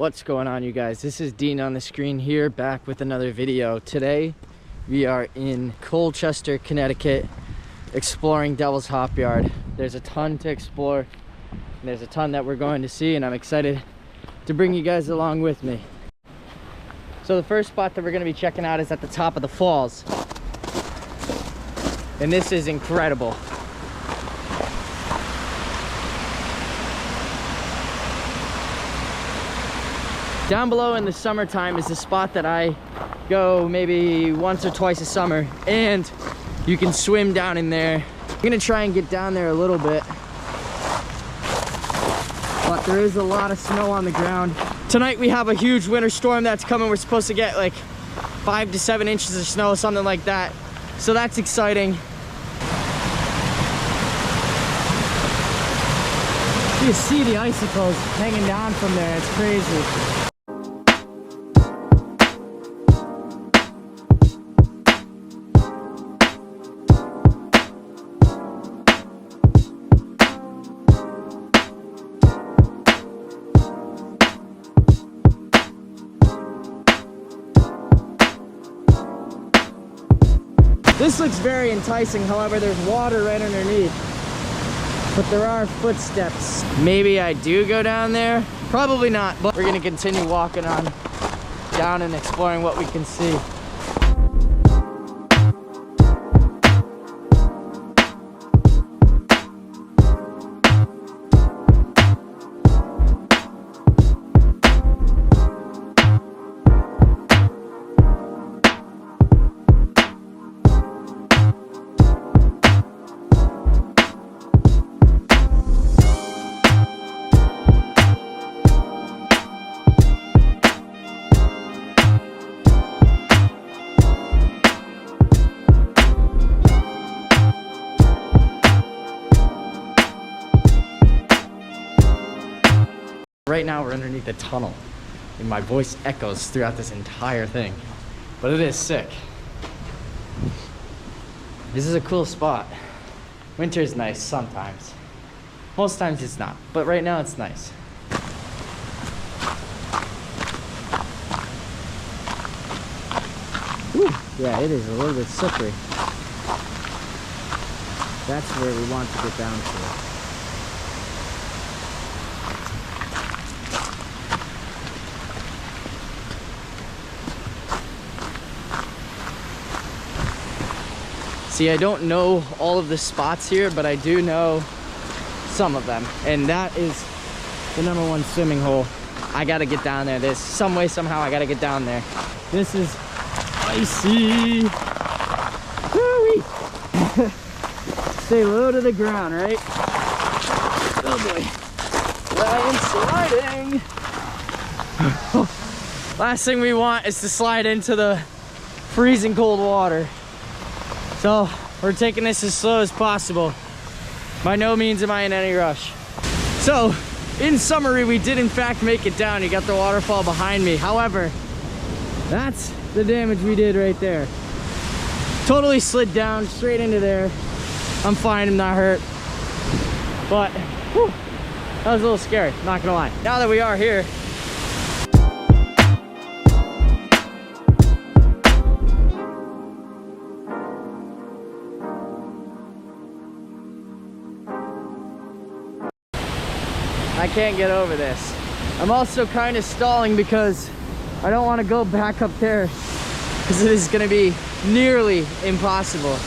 What's going on, you guys? This is Dean on the screen here, back with another video. Today we are in Colchester, Connecticut, exploring Devil's Hop Yard. There's a ton to explore and there's a ton that we're going to see, and I'm excited to bring you guys along with me. So the first spot that we're going to be checking out is at the top of the falls, and this is incredible. Down below in the summertime is the spot that I go maybe once or twice a summer, and you can swim down in there. I'm gonna try and get down there a little bit, but there is a lot of snow on the ground. Tonight we have a huge winter storm that's coming. We're supposed to get like 5 to 7 inches of snow, something like that. So that's exciting. You see the icicles hanging down from there, it's crazy. This looks very enticing, however, there's water right underneath. But there are footsteps. Maybe I do go down there? Probably not, but we're gonna continue walking on down and exploring what we can see. Right now we're underneath a tunnel and my voice echoes throughout this entire thing, but it is sick. This is a cool spot. Winter is nice sometimes. Most times it's not, but right now it's nice. Whew. Yeah, it is a little bit slippery. That's where we want to get down to. See, I don't know all of the spots here, but I do know some of them. And that is the #1 swimming hole. I gotta get down there. There's some way, somehow, I gotta get down there. This is icy. Woo-wee. Stay low to the ground, right? Oh boy. I am sliding. Last thing we want is to slide into the freezing cold water. So we're taking this as slow as possible. By no means am I in any rush. So in summary, we did in fact make it down. You got the waterfall behind me. However, that's the damage we did right there. Totally slid down straight into there. I'm fine, I'm not hurt. But whew, that was a little scary, not gonna lie. Now that we are here, I can't get over this. I'm also kind of stalling because I don't want to go back up there, because it is going to be nearly impossible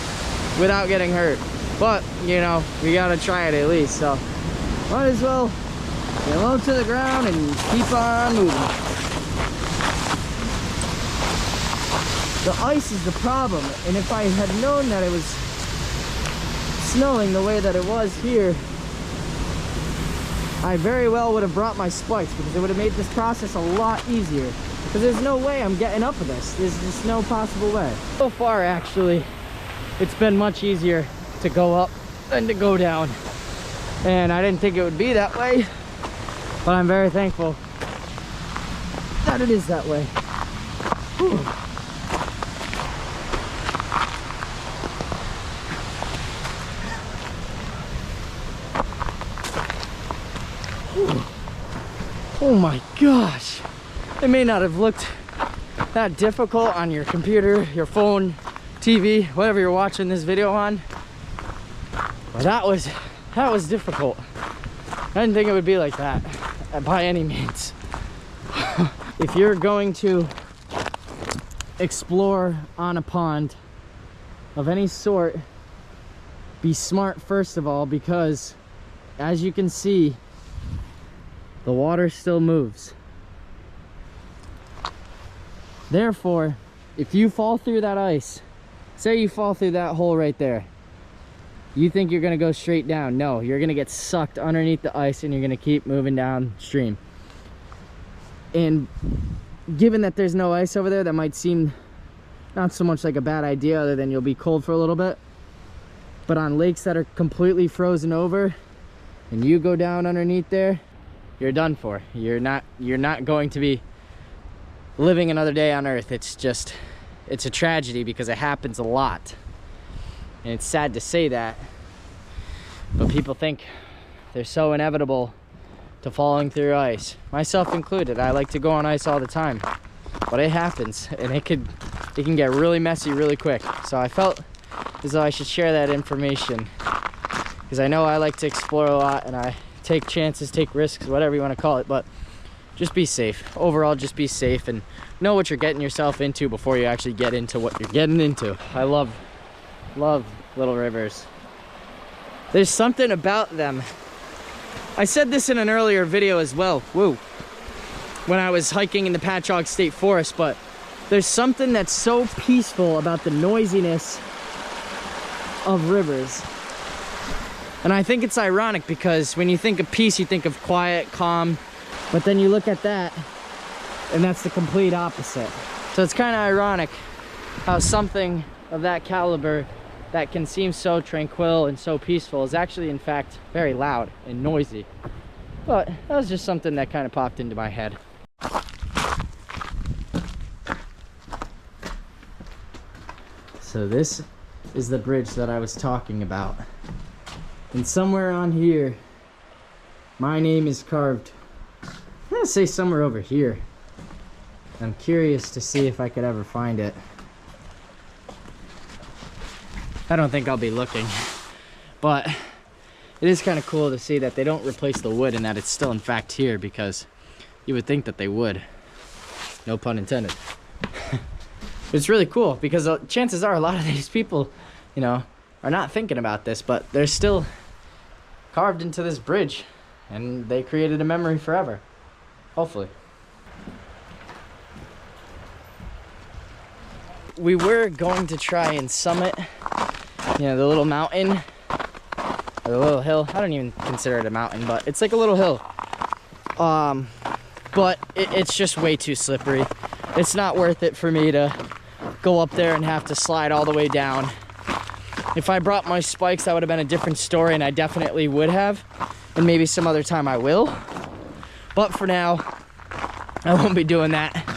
without getting hurt. But, you know, we got to try it at least, so might as well get low to the ground and keep on moving. The ice is the problem, and if I had known that it was snowing the way that it was here, I very well would have brought my spikes, because it would have made this process a lot easier. Because there's no way I'm getting up with this. There's just no possible way. So far, actually, it's been much easier to go up than to go down. And I didn't think it would be that way, but I'm very thankful that it is that way. Whew. Oh my gosh. It may not have looked that difficult on your computer, your phone, TV, whatever you're watching this video on, but that was difficult. I didn't think it would be like that by any means. If you're going to explore on a pond of any sort, be smart first of all, because as you can see, the water still moves. Therefore, if you fall through that ice, say you fall through that hole right there, you think you're gonna go straight down. No, you're gonna get sucked underneath the ice and you're gonna keep moving downstream. And given that there's no ice over there, that might seem not so much like a bad idea, other than you'll be cold for a little bit. But on lakes that are completely frozen over and you go down underneath there, you're done for. You're not going to be living another day on Earth. It's a tragedy because it happens a lot. And it's sad to say that, but people think they're so inevitable to falling through ice, myself included. I like to go on ice all the time, but it happens, and it can get really messy really quick. So I felt as though I should share that information, because I know I like to explore a lot and I take chances, take risks, whatever you want to call it, but just be safe. Overall, just be safe and know what you're getting yourself into before you actually get into what you're getting into. I love little rivers. There's something about them. I said this in an earlier video as well, when I was hiking in the Patchogue State Forest, but there's something that's so peaceful about the noisiness of rivers. And I think it's ironic because when you think of peace, you think of quiet, calm, but then you look at that and that's the complete opposite. So it's kind of ironic how something of that caliber that can seem so tranquil and so peaceful is actually in fact very loud and noisy. But that was just something that kind of popped into my head. So this is the bridge that I was talking about. And somewhere on here, my name is carved. I'm gonna say somewhere over here. I'm curious to see if I could ever find it. I don't think I'll be looking, but it is kind of cool to see that they don't replace the wood and that it's still in fact here, because you would think that they would. No pun intended. It's really cool because chances are a lot of these people, you know, are not thinking about this, but they're still carved into this bridge and they created a memory forever. Hopefully. We were going to try and summit, you know, the little mountain, or the little hill. I don't even consider it a mountain, but it's like a little hill. But it's just way too slippery. It's not worth it for me to go up there and have to slide all the way down. If I brought my spikes, that would have been a different story, and I definitely would have. And maybe some other time I will. But for now, I won't be doing that.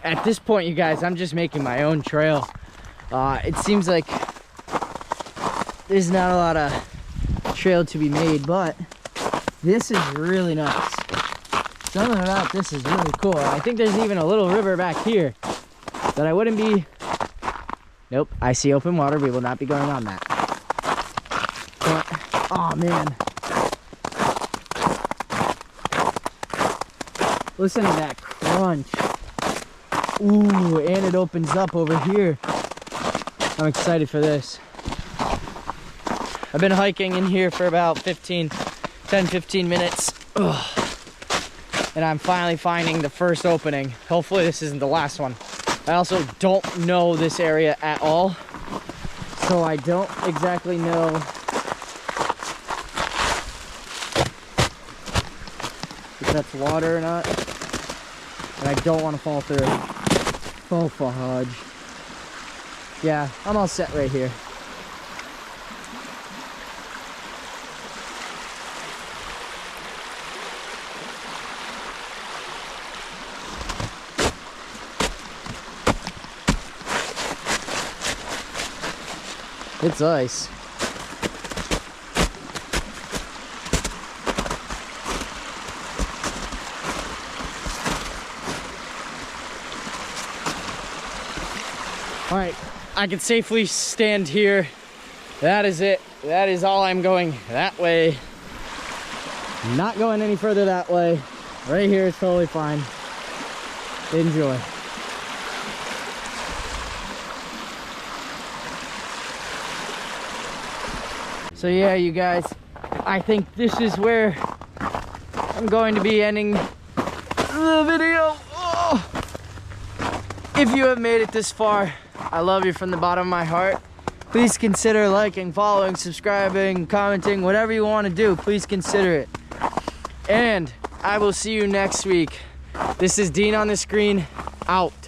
At this point, you guys, I'm just making my own trail. It seems like there's not a lot of trail to be made, but this is really nice. Something about this is really cool. I think there's even a little river back here that I wouldn't be... Nope, I see open water. We will not be going on that. But, oh man. Listen to that crunch. Ooh, and it opens up over here. I'm excited for this. I've been hiking in here for about 10, 15 minutes. Ugh. And I'm finally finding the first opening. Hopefully this isn't the last one. I also don't know this area at all, so I don't exactly know if that's water or not. And I don't want to fall through. Oh, fudge. Yeah, I'm all set right here. It's ice. All right, I can safely stand here. That is it. That is all I'm going that way. Not going any further that way. Right here is totally fine. Enjoy. So yeah, you guys, I think this is where I'm going to be ending the video. Oh. If you have made it this far, I love you from the bottom of my heart. Please consider liking, following, subscribing, commenting, whatever you want to do, please consider it. And I will see you next week. This is Dean on the screen, out.